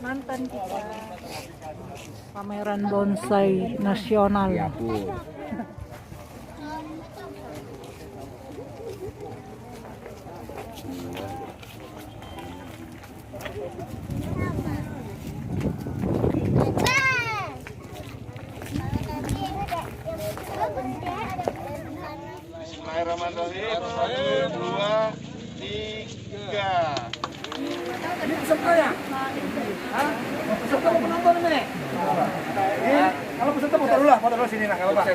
Mantan kita pameran bonsai nasional. Ya, Bu. Bismillahirrahmanirrahim. 1, 2, 3. Ini pesertanya? Hah? Peserta mau penonton ini? Kalau peserta foto dulu lah, foto dulu sini lah, kalau Pak.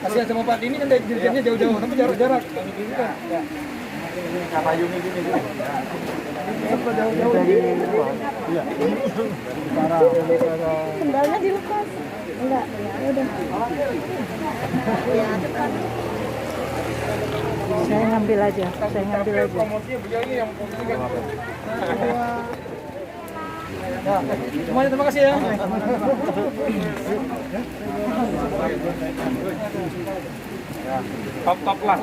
Kasihan sama Pak Dini kan dirinya jauh-jauh, tapi jarak-jarak. Kapayungi gini. Peserta jauh-jauh gini. Iya. Sendalnya dilepas. Enggak, ya udah. Saya ngambil aja. Promosinya begini yang ya, semuanya terima kasih ya. Top lah.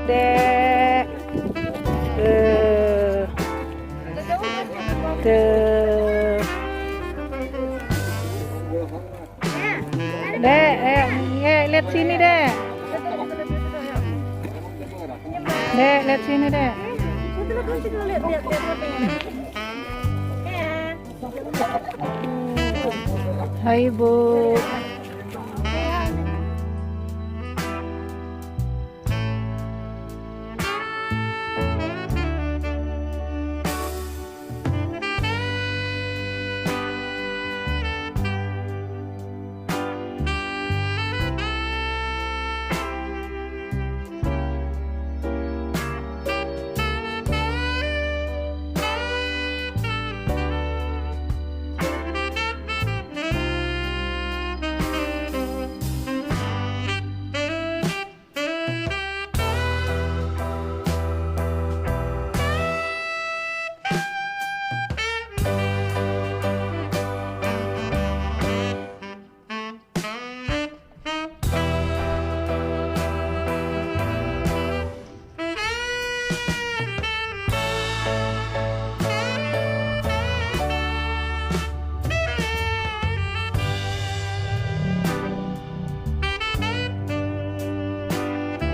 Dek. Dek, lihat sini, Dek. Dek, lihat sini, Dek. Hai, Bu.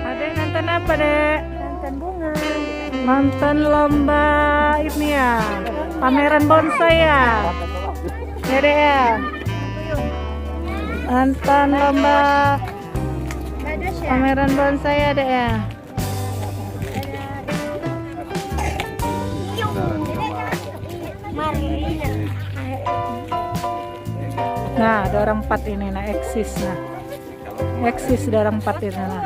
Adek nonton apa, Dek? Nonton bunga. Nonton lomba ini ya, pameran bonsai ya. Ya, Dek ya. Nonton lomba pameran bonsai ya, Dek ya. Nah, ada orang 4 ini, nah eksis, nah eksis ada orang 4 ini, nah.